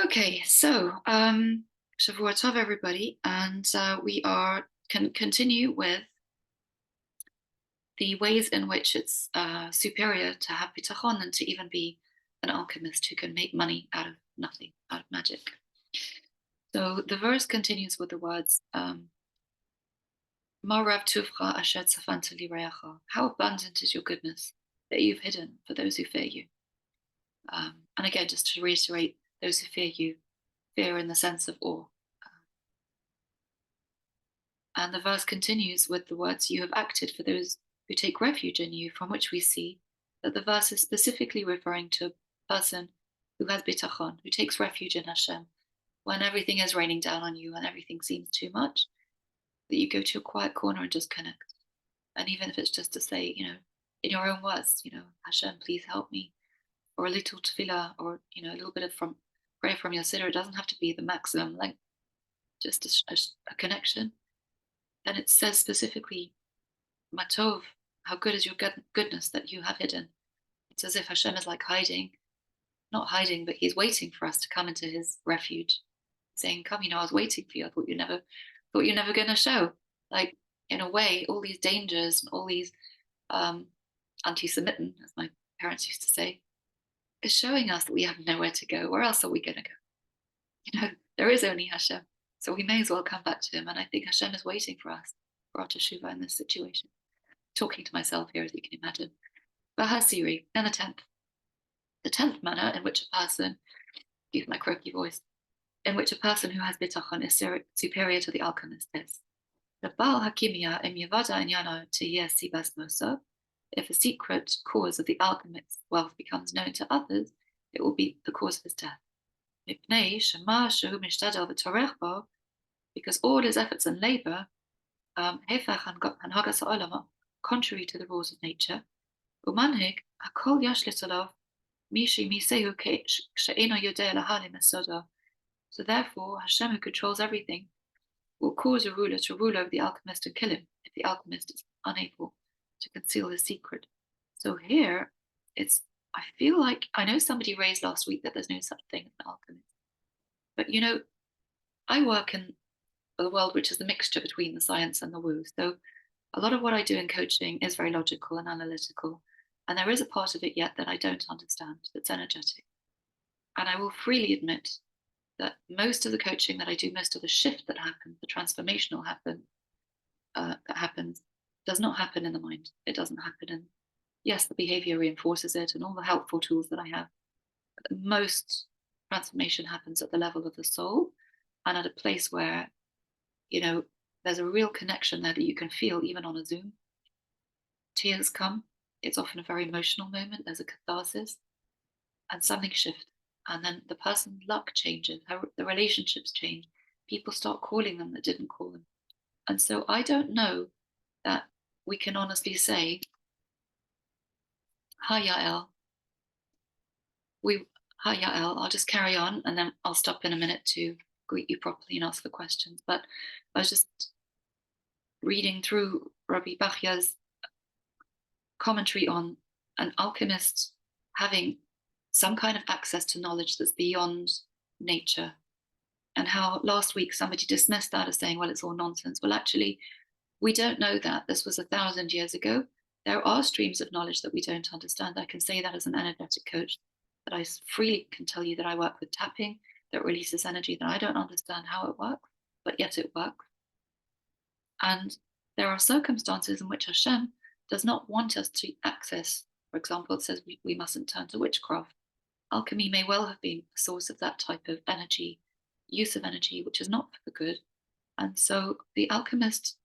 Okay, so Shavua Tov, everybody, and we are can continue with the ways in which it's superior to have bitachon and to even be an alchemist who can make money out of nothing, out of magic. So the verse continues with the words, "Ma rav tuvcha asher tzafanta lireacha." How abundant is your goodness that you've hidden for those who fear you. And again, just to reiterate, those who fear you, fear in the sense of awe. And the verse continues with the words, "You have acted for those who take refuge in you," from which we see that the verse is specifically referring to a person who has bitachon, who takes refuge in Hashem. When everything is raining down on you and everything seems too much, that you go to a quiet corner and just connect. And even if it's just to say, in your own words, Hashem, please help me, or a little tefillah, or, a little bit of pray from your siddur. It doesn't have to be the maximum length, just a connection. Then it says specifically, Matov, how good is your goodness that you have hidden. It's as if Hashem is like hiding, not hiding, but he's waiting for us to come into his refuge, saying, "Come, I was waiting for you. I thought you're never going to show." Like, in a way, all these dangers and all these anti-Semitin, as my parents used to say, is showing us that we have nowhere to go. Where else are we going to go? There is only Hashem. So we may as well come back to him. And I think Hashem is waiting for us, for our teshuva in this situation. Talking to myself here, as you can imagine. Bahasiri, and the tenth manner in which a person, use my croaky voice, in which a person who has bitachon is superior to the alchemist is. The Baal Hakimia em Yavada Inyana to Yes Sibas Mosa. If a secret cause of the alchemist's wealth becomes known to others, it will be the cause of his death. Because all his efforts and labor, contrary to the rules of nature, so therefore, Hashem, who controls everything, will cause a ruler to rule over the alchemist and kill him if the alchemist is unable to conceal his secret. So here, I feel like, I know somebody raised last week that there's no such thing as an alchemist. But I work in the world which is a mixture between the science and the woo. So a lot of what I do in coaching is very logical and analytical. And there is a part of it yet that I don't understand, that's energetic. And I will freely admit that most of the coaching that I do, most of the shift that happens, the transformational that happens, does not happen in the mind. It doesn't happen in, yes, the behavior reinforces it and all the helpful tools that I have. But most transformation happens at the level of the soul and at a place where, there's a real connection there that you can feel even on a Zoom. Tears come. It's often a very emotional moment. There's a catharsis and something shifts. And then the person's luck changes, the relationships change. People start calling them that didn't call them. And so I don't know that we can honestly say, "Hi, Yael. Hi, Yael. I'll just carry on and then I'll stop in a minute to greet you properly and ask for questions." But I was just reading through Rabbi Bachya's commentary on an alchemist having some kind of access to knowledge that's beyond nature, and how last week somebody dismissed that as saying, well, it's all nonsense. Well, actually, we don't know that. This was 1,000 years ago. There are streams of knowledge that we don't understand. I can say that as an energetic coach, that I freely can tell you that I work with tapping that releases energy that I don't understand how it works, but yet it works. And there are circumstances in which Hashem does not want us to access. For example, it says we mustn't turn to witchcraft. Alchemy may well have been a source of that type of energy, use of energy, which is not for the good. And so the alchemist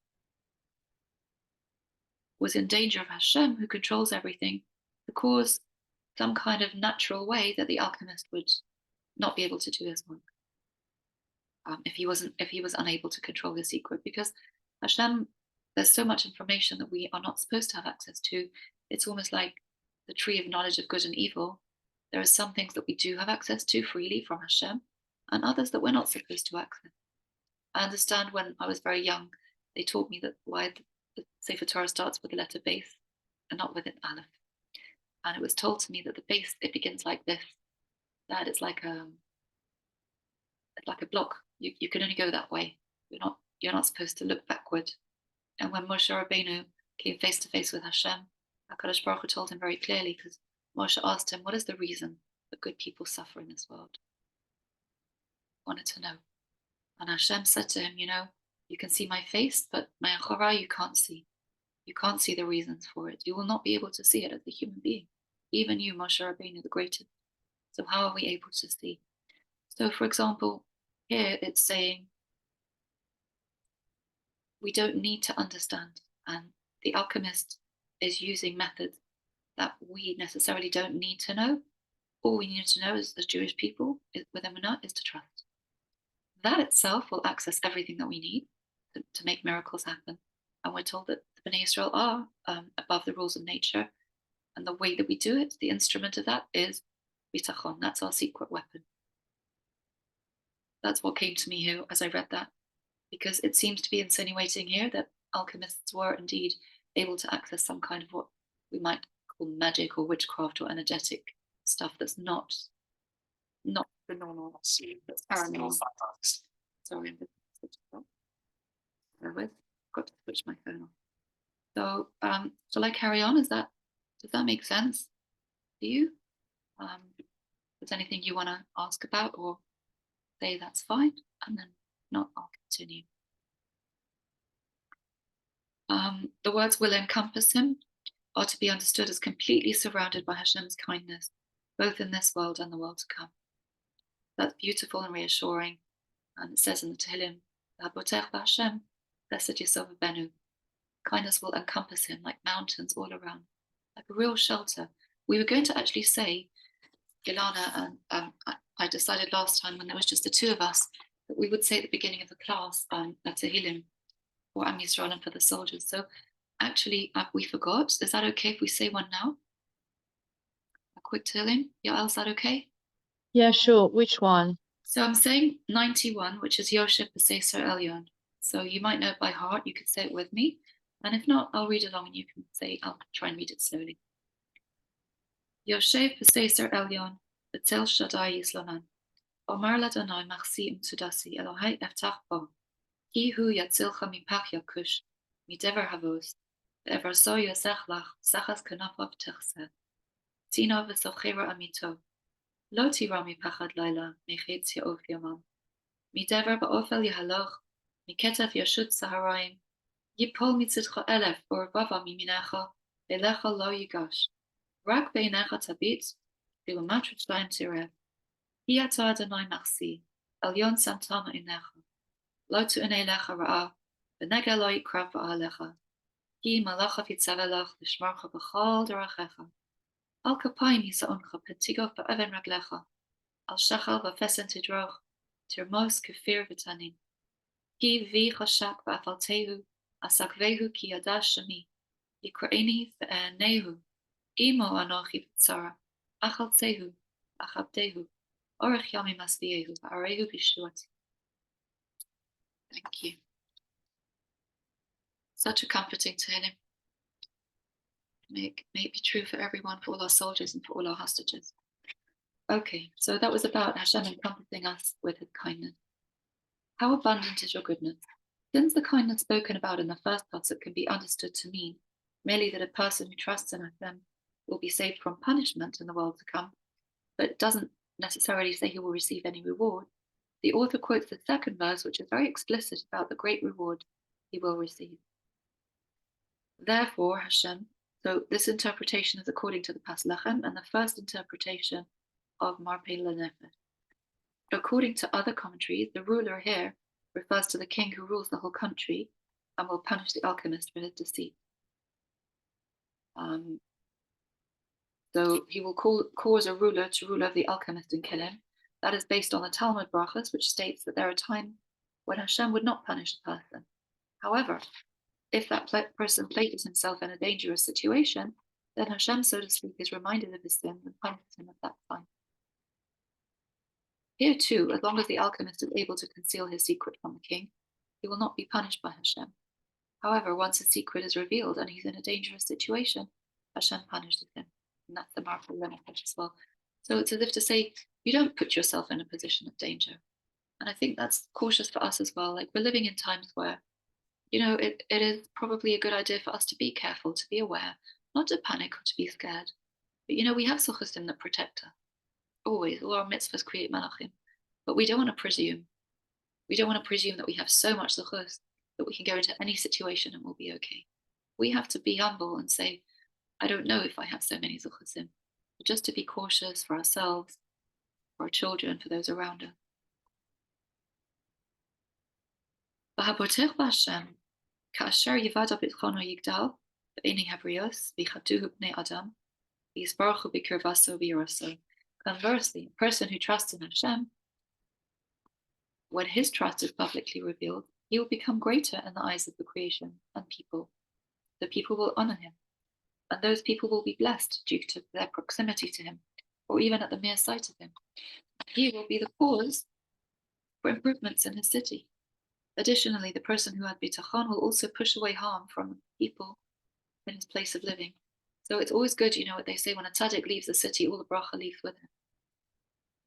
was in danger of Hashem, who controls everything, to cause some kind of natural way that the alchemist would not be able to do his work. If he was unable to control his secret, because Hashem, there's so much information that we are not supposed to have access to. It's almost like the tree of knowledge of good and evil. There are some things that we do have access to freely from Hashem, and others that we're not supposed to access. I understand when I was very young, they taught me that why the Sefer Torah starts with the letter Beis and not with an Aleph. And it was told to me that the base, it begins like this, that it's like like a block. You can only go that way. You're not supposed to look backward. And when Moshe Rabbeinu came face to face with Hashem, HaKadosh Baruch Hu told him very clearly, because Moshe asked him, what is the reason that good people suffer in this world? Wanted to know. And Hashem said to him, you can see my face, but my achara you can't see. You can't see the reasons for it. You will not be able to see it as a human being. Even you, Moshe Rabbeinu, the greatest. So how are we able to see? So for example, here it's saying we don't need to understand. And the alchemist is using methods that we necessarily don't need to know. All we need to know as Jewish people, with Emunah, is to trust. That itself will access everything that we need to make miracles happen. And we're told that the Bnei Israel are above the rules of nature. And the way that we do it, the instrument of that is bitachon. That's our secret weapon. That's what came to me here as I read that, because it seems to be insinuating here that alchemists were indeed able to access some kind of what we might call magic or witchcraft or energetic stuff that's not the normal, that's paranormal. Sorry, I've got to switch my phone off. So shall I carry on? Does that make sense to you? Is there anything you want to ask about or say that's fine? And then not, I'll continue. The words will encompass him are to be understood as completely surrounded by Hashem's kindness, both in this world and the world to come. That's beautiful and reassuring. And it says in the Tehillim, Hashem, blessed Yisov Benu. Kindness will encompass him like mountains all around, like a real shelter. We were going to actually say, Ilana, and I decided last time when there was just the two of us, that we would say at the beginning of the class, a Tehillim, for Am Yisrael and for the soldiers. So actually, we forgot. Is that okay if we say one now? A quick Tehillim? Yael, is that okay? Yeah, sure. Which one? So I'm saying 91, which is Yosheb B'Seser Elyon. So you might know it by heart. You could say it with me. And if not, I'll read along and you can say, I'll try and read it slowly. Yoshev B'Seser Elyon, B'Tzel Shaddai Yislaman. Omar Ladonai Machsi Imtsudasi Elohai Eftach Bo. Ki hu yatzilcha mipach yakush, midever havos, ve'ever so yosech lach, sachas kanapav techse. Tina v'sochera amito. Lo tira mipachad laila, mechitz ya'of yamam. Midever ba'ofel yahaloch, miketef yashut saharayim. Yipol mitzitcha elef, or bava miminecha, elecha lo yigash. Rak beinecha tabit, bilumatrit shleim tirev. Hiata Adonai machsi, elyon santama inecha. Lo tu'nei lecha ra'a, v'nega lo yikrav ba'alecha. Ki malacha vitzavelach l'shmarcha b'chol derachecha. Al kapayim yisa'oncha pentigov ba'even raglecha. Al shachal v'fesen tidroch, tirmos kefir v'tanin. Ki vi chashak ba'afaltehu, asakvehu ki yadash shami. Yikra'eni v'enehu. Imo anochi b'tzara, achaltehu, achabdehu. Orech yami masviehu, v'arehu b'shuati. Thank you. Such a comforting Tehillim. May it be true for everyone, for all our soldiers and for all our hostages. Okay, so that was about Hashem encompassing us with his kindness. How abundant is your goodness? Since the kindness spoken about in the first pasuk can be understood to mean merely that a person who trusts in Hashem will be saved from punishment in the world to come, but it doesn't necessarily say he will receive any reward, the author quotes the second verse, which is very explicit about the great reward he will receive. Therefore, Hashem, so this interpretation is according to the Pas Lechem and the first interpretation of Marpei Lenefesh. According to other commentaries, the ruler here refers to the king who rules the whole country and will punish the alchemist for his deceit. So he will cause a ruler to rule over the alchemist and kill him. That is based on the Talmud Brachas, which states that there are times when Hashem would not punish a person. However, if that person places himself in a dangerous situation, then Hashem, so to speak, is reminded of his sins and punishes him at that time. Here too, as long as the alchemist is able to conceal his secret from the king, he will not be punished by Hashem. However, once his secret is revealed and he's in a dangerous situation, Hashem punishes him. And that's the Marpei Lenefesh as well. So it's as if to say, you don't put yourself in a position of danger. And I think that's cautious for us as well. Like we're living in times where, it is probably a good idea for us to be careful, to be aware, not to panic or to be scared. But we have suchusim that protect us. Always, all our mitzvahs create malachim. But we don't want to presume. We don't want to presume that we have so much zuchus that we can go into any situation and we'll be okay. We have to be humble and say, I don't know if I have so many zuchusim. But just to be cautious for ourselves, for our children, for those around us. והבוטח בהשם, כאשר יבד ביטחונו יגדל, בעיני הבריות, ויחטאו בני אדם, ויסברכו בקרבסו וירוסו. Conversely, a person who trusts in Hashem, when his trust is publicly revealed, he will become greater in the eyes of the creation and people. The people will honor him, and those people will be blessed due to their proximity to him, or even at the mere sight of him. He will be the cause for improvements in his city. Additionally, the person who had bitachon will also push away harm from people in his place of living. So it's always good, what they say, when a tzaddik leaves the city, all the bracha leaves with him.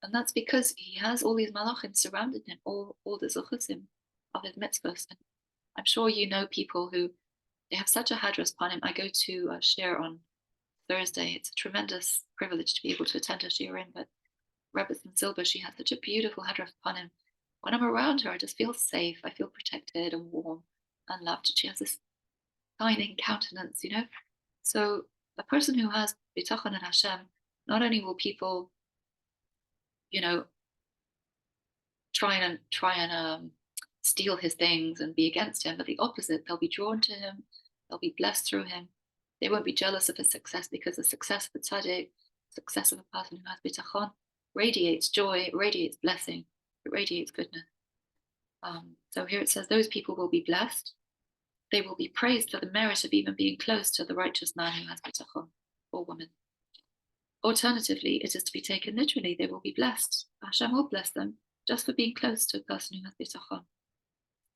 And that's because he has all these malachim surrounding him, all the zuchusim of his mitzvahs. And I'm sure you know people who, they have such a hadras upon him. I go to share on Thursday. It's a tremendous privilege to be able to attend a shiurim, but Rebbe Silba, she has such a beautiful hadras upon him. When I'm around her, I just feel safe. I feel protected and warm and loved. She has this shining countenance, So a person who has bitachon in Hashem, not only will people, try and steal his things and be against him, but the opposite, they'll be drawn to him, they'll be blessed through him. They won't be jealous of his success because the success of the tzaddik, success of a person who has bitachon, radiates joy, it radiates blessing, it radiates goodness. So here it says, those people will be blessed. They will be praised for the merit of even being close to the righteous man who has bitachon, or woman. Alternatively, it is to be taken literally. They will be blessed. Hashem will bless them just for being close to a person who has bitachon.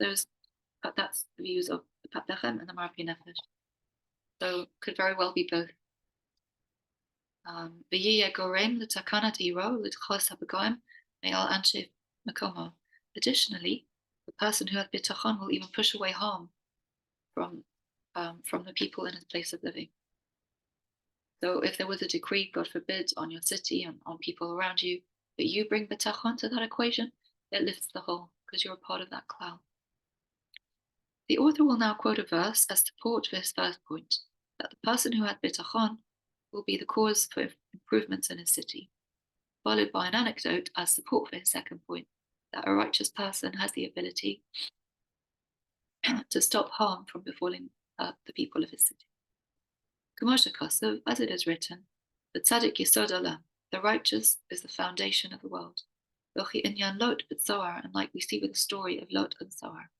That's the views of the Patlechem and the Marapi Nefesh. So could very well be both. Additionally, the person who has bitachon will even push away harm from the people in his place of living. So if there was a decree, God forbid, on your city and on people around you, but you bring bitachon to that equation, it lifts the whole because you're a part of that cloud. The author will now quote a verse as support for his first point, that the person who had bitachon will be the cause for improvements in his city, followed by an anecdote as support for his second point, that a righteous person has the ability to stop harm from befalling the people of his city. As it is written, the tzaddik yesod olam, the righteous is the foundation of the world. And like we see with the story of Lot and Zohar,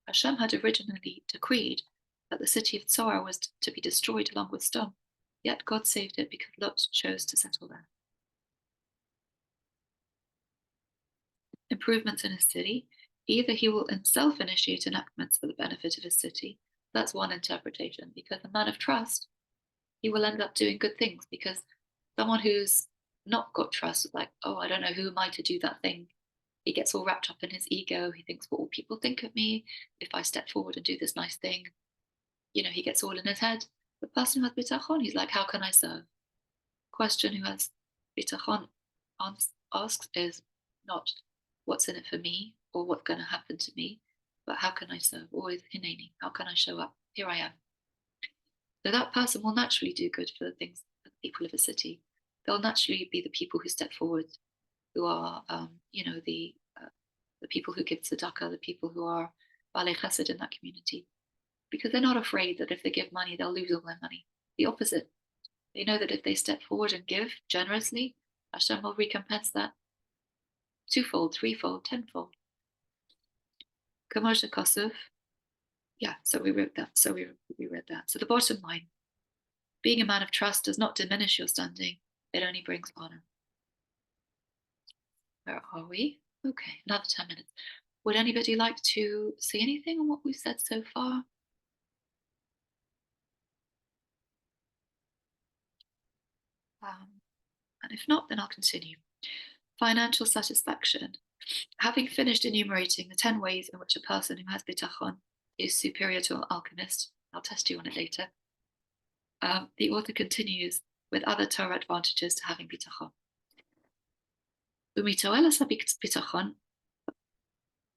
Hashem had originally decreed that the city of Zohar was to be destroyed along with Sodom, yet God saved it because Lot chose to settle there. Improvements in his city, either he will himself initiate enactments for the benefit of his city. That's one interpretation, because a man of trust, he will end up doing good things, because someone who's not got trust, like, oh, I don't know, who am I to do that thing? He gets all wrapped up in his ego. He thinks, what will people think of me if I step forward and do this nice thing? He gets all in his head. The person who has bitachon, he's like, how can I serve? Question who has bitachon asks is not what's in it for me or what's going to happen to me, but how can I serve? Always hineni, how can I show up? Here I am. So that person will naturally do good for the things, for the people of a city. They'll naturally be the people who step forward, who are, the people who give tzedakah, the people who are balei chesed in that community, because they're not afraid that if they give money, they'll lose all their money. The opposite. They know that if they step forward and give generously, Hashem will recompense that twofold, threefold, tenfold. Kamosha Kosov. Yeah, so we wrote that. So we read that. So the bottom line, being a man of trust does not diminish your standing. It only brings honor. Where are we? Okay, another 10 minutes. Would anybody like to say anything on what we've said so far? And if not, then I'll continue. Financial satisfaction. Having finished enumerating the 10 ways in which a person who has bitachon is superior to an alchemist, I'll test you on it later, the author continues with other Torah advantages to having bitachon. Umitoelas bitachon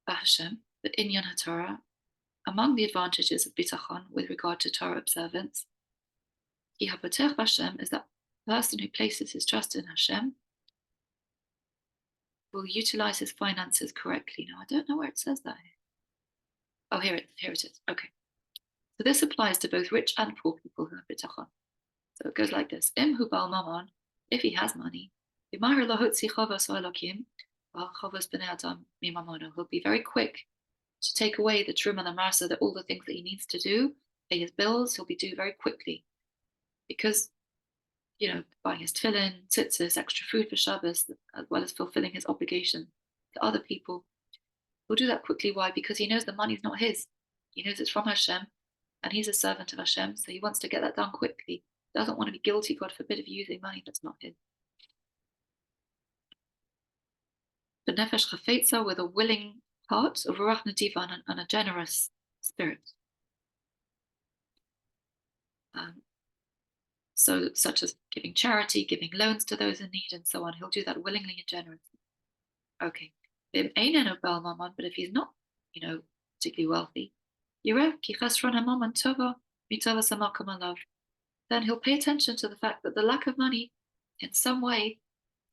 b'Hashem, but inyan haTorah, among the advantages of bitachon with regard to Torah observance, ki hapoter b'Hashem is that the person who places his trust in Hashem will utilize his finances correctly. Now, I don't know where it says that. Oh, here it is. Okay. So this applies to both rich and poor people who have bitachon. So it goes like this. Im hu bal mamon, if he has money, he'll be very quick to take away the trum and the marsa, that all the things that he needs to do, pay his bills, he'll be doing very quickly. Because, buying his tefillin, tzitzis, extra food for Shabbos, as well as fulfilling his obligation to other people, he'll do that quickly. Why? Because he knows the money's not his. He knows it's from Hashem, and he's a servant of Hashem, so he wants to get that done quickly. He doesn't want to be guilty, God forbid, of using money that's not his. The nefesh chafetza, with a willing heart, of ruach nadiva, and a generous spirit. So, such as giving charity, giving loans to those in need, and so on. He'll do that willingly and generously. Okay. But if he's not, particularly wealthy, then he'll pay attention to the fact that the lack of money, in some way,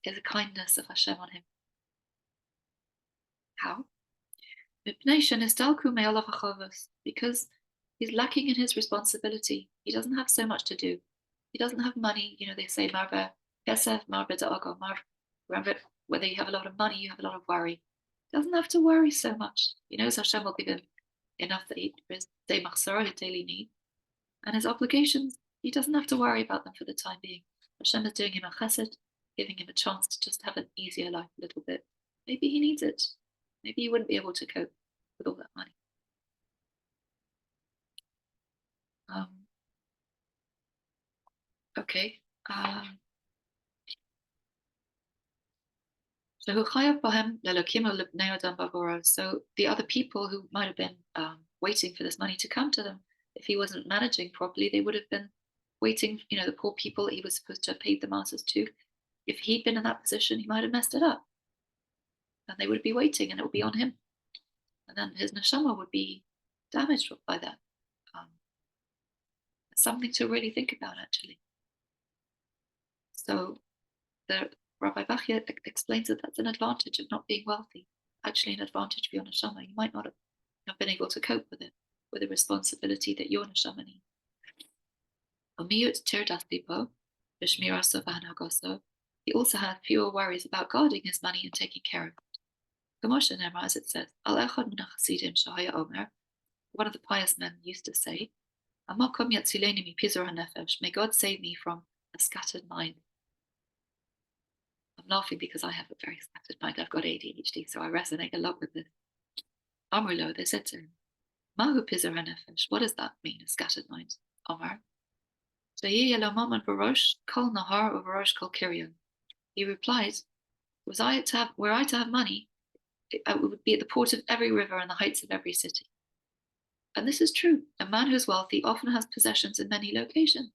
is a kindness of Hashem on him. How? Because he's lacking in his responsibility. He doesn't have so much to do. He doesn't have money. They say marbe kesef, marbe da'aga, whether you have a lot of money, you have a lot of worry. He doesn't have to worry so much. He knows Hashem will give him enough to eat for his his daily need. And his obligations, he doesn't have to worry about them for the time being. Hashem is doing him a chesed, giving him a chance to just have an easier life a little bit. Maybe he needs it. Maybe he wouldn't be able to cope with all that money. Okay. So the other people who might have been waiting for this money to come to them, if he wasn't managing properly, they would have been waiting, the poor people that he was supposed to have paid the masses to. If he'd been in that position, he might have messed it up. And they would be waiting, and it would be on him. And then his neshama would be damaged by that. It's something to really think about, actually. So the Rabbi Bachya explains that that's an advantage of not being wealthy, actually an advantage for your neshama. You might not have been able to cope with it, with the responsibility that your neshama needs. He also had fewer worries about guarding his money and taking care of it. As it says, one of the pious men used to say, may God save me from a scattered mind. I'm laughing because I have a very scattered mind. I've got ADHD, so I resonate a lot with this. Amrlo, they said to him, Mahu pizar hanefesh. What does that mean, a scattered mind? Amar. He replied, were I to have money, it would be at the port of every river and the heights of every city. And this is true. A man who's wealthy often has possessions in many locations.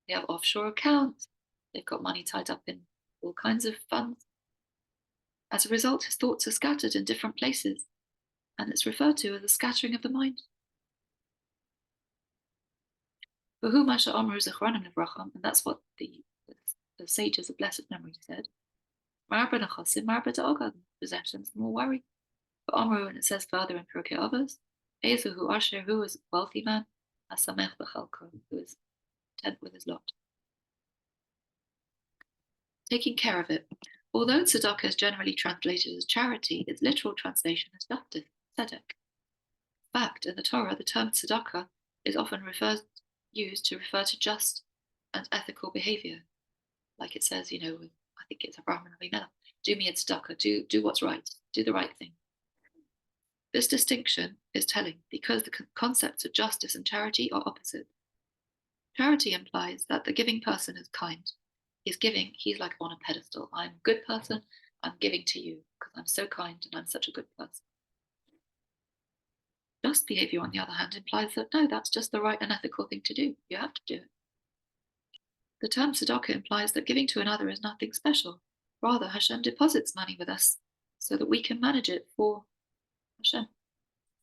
They have offshore accounts. They've got money tied up in all kinds of funds. As a result, his thoughts are scattered in different places, and it's referred to as a scattering of the mind. And that's what the sages of blessed memory said. Possessions, more worry. But Amru, and it says further in Pirkei Avos, who Asher, who is a wealthy man, Asamech b'chalko, who is content with his lot. Taking care of it. Although tzedakah is generally translated as charity, its literal translation is justice, tzedek. In fact, in the Torah, the term tzedakah is often used to refer to just and ethical behavior. Like it says, I think it's Abraham and Avimelech, do me a tzedakah, do what's right, do the right thing. This distinction is telling because the concepts of justice and charity are opposite. Charity implies that the giving person is kind. He's like on a pedestal. I'm a good person, I'm giving to you because I'm so kind and I'm such a good person. Just behavior, on the other hand, implies that no, that's just the right and ethical thing to do. You have to do it. The term tzedakah implies that giving to another is nothing special. Rather, Hashem deposits money with us so that we can manage it for Hashem.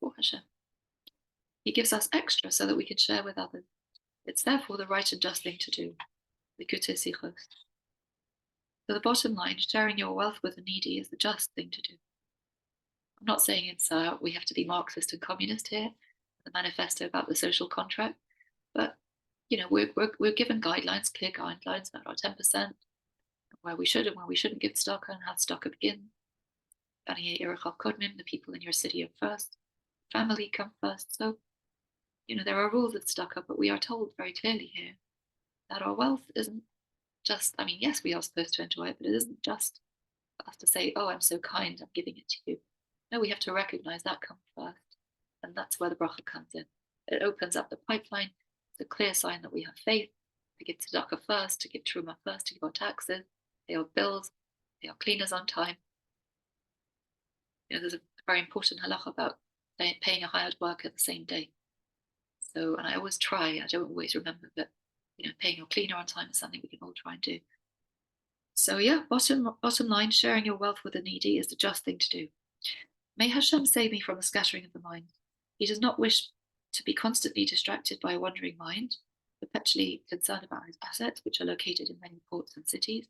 For Hashem. He gives us extra so that we can share with others. It's therefore the right and just thing to do. Likutei Sichos. So the bottom line, sharing your wealth with the needy is the just thing to do. I'm not saying it's we have to be Marxist and communist here, the manifesto about the social contract, but we're given guidelines, clear guidelines about our 10%, where we should and where we shouldn't give tzedakah and how tzedakah begins. The people in your city are first, family come first. So, there are rules of tzedakah, but we are told very clearly here that our wealth isn't just, yes, we are supposed to enjoy it, but it isn't just for us to say, oh, I'm so kind, I'm giving it to you. No, we have to recognize that comes first. And that's where the bracha comes in. It opens up the pipeline. It's a clear sign that we have faith to give tzedakah first, to give truma first, to give our taxes, pay our bills, pay our cleaners on time. There's a very important halacha about paying a hired worker the same day. So, and I always try, I don't always remember, but paying your cleaner on time is something we can all try and do. So yeah, bottom line, sharing your wealth with the needy is the just thing to do. May Hashem save me from the scattering of the mind. He does not wish to be constantly distracted by a wandering mind, perpetually concerned about his assets, which are located in many ports and cities.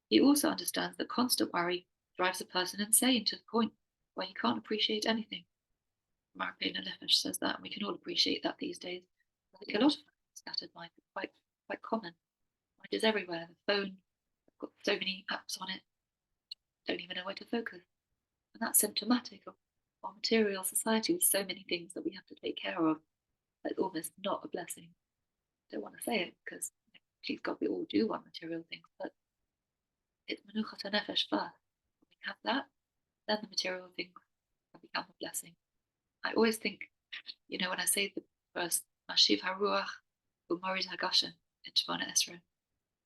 He also understands that constant worry drives a person insane to the point where he can't appreciate anything. Marpena Nefesh says that, and we can all appreciate that these days. I think a lot of scattered mind is quite common. Mind is everywhere. The phone, I've got so many apps on it, don't even know where to focus. And that's symptomatic of our material society with so many things that we have to take care of. That's almost not a blessing. I don't want to say it because, please God, we all do want material things, but it's menuchat nefesh first. When we have that, then the material things can become a blessing. I always think, when I say the verse, Mashiv Haruach Umarid Hagashem in Shemona Esrei,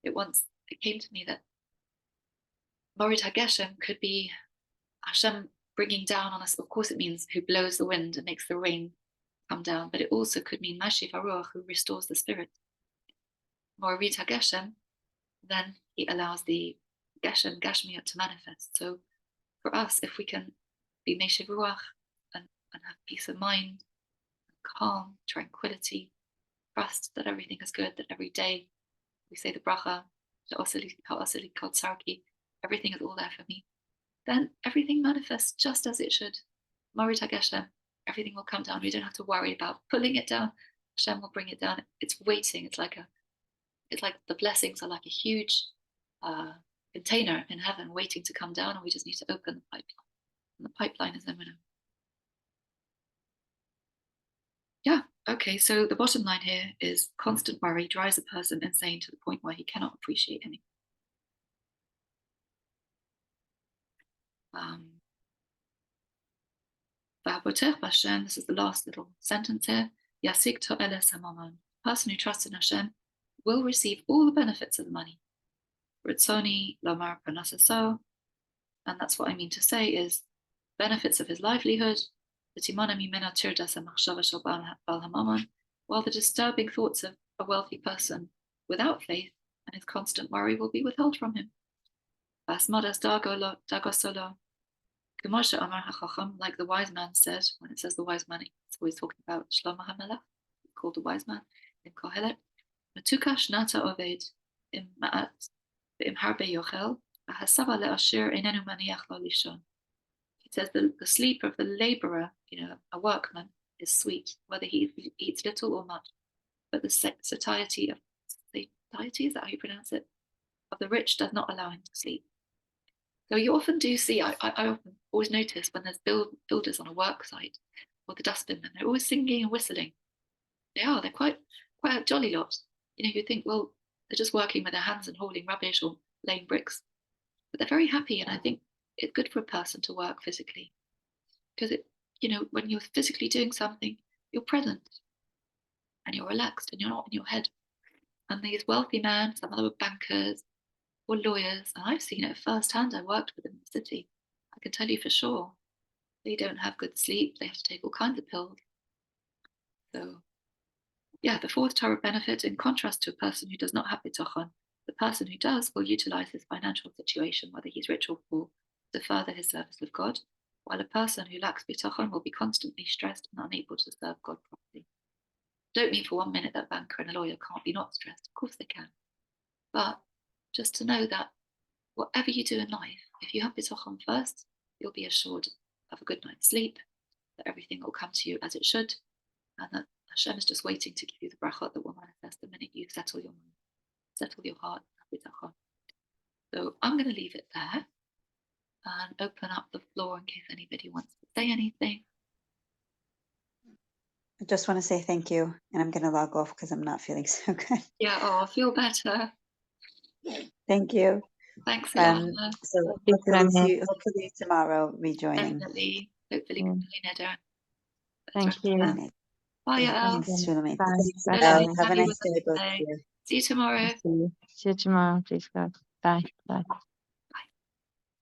it came to me that Morid Hageshem could be Hashem bringing down on us. Of course, it means who blows the wind and makes the rain come down, but it also could mean Mashiv Haruach, who restores the spirit. Morid Hageshem, then he allows the Geshem, Gashmiut to manifest. So for us, if we can be Meshiv Ruach and have peace of mind, calm, tranquility, trust that everything is good, that every day we say the bracha, everything is all there for me, then everything manifests just as it should. Morid Hageshem, everything will come down. We don't have to worry about pulling it down. Hashem will bring it down. It's waiting. It's like the blessings are like a huge container in heaven waiting to come down, and we just need to open the pipeline. And the pipeline is imminent. Yeah, okay, so the bottom line here is constant worry drives a person insane to the point where he cannot appreciate anything. This is the last little sentence here. Yasik to'eles hamaman. The person who trusts in Hashem will receive all the benefits of the money. Ritzoni lomar panasaso, and that's what I mean to say is benefits of his livelihood, while the disturbing thoughts of a wealthy person without faith and his constant worry will be withheld from him. Like the wise man said, when it says the wise man, it's always talking about Shlomo HaMelech, called the wise man in Kohelet. Matukash nata oved im ma'at im harbe yochel ahasava le'ashir enenu maniach lo lishon. He says the sleep of the laborer, a workman, is sweet, whether he eats little or much. But the satiety, is that how you pronounce it, of the rich does not allow him to sleep. So you often do see, I often always notice when there's builders on a work site or the dustbinmen, they're always singing and whistling. They're quite a jolly lot. You think, well, they're just working with their hands and hauling rubbish or laying bricks. But they're very happy, and I think it's good for a person to work physically. Because when you're physically doing something, you're present and you're relaxed and you're not in your head. And these wealthy men, some of them were bankers, or lawyers, and I've seen it firsthand. I worked with them in the city. I can tell you for sure, they don't have good sleep. They have to take all kinds of pills. So, yeah, the fourth Torah benefit, in contrast to a person who does not have bitachon, the person who does will utilize his financial situation, whether he's rich or poor, to further his service of God, while a person who lacks bitachon will be constantly stressed and unable to serve God properly. Don't mean for 1 minute that a banker and a lawyer can't be not stressed. Of course they can. But just to know that whatever you do in life, if you have bitachon first, you'll be assured of a good night's sleep, that everything will come to you as it should, and that Hashem is just waiting to give you the brachot that will manifest the minute you settle your mind, settle your heart. So I'm going to leave it there and open up the floor in case anybody wants to say anything. I just want to say thank you, and I'm going to log off because I'm not feeling so good. Yeah, I feel better. Thank you. Thanks a lot. So Thank hopefully tomorrow rejoining. Definitely. Hopefully, you. Thank you. Bye, Okay, Al. thanks, Shulamit. Bye. Thanks, Bye. Elle. Bye. Have a Happy nice with day, us both of today. you. See you tomorrow. See you tomorrow, please God. Bye. Bye.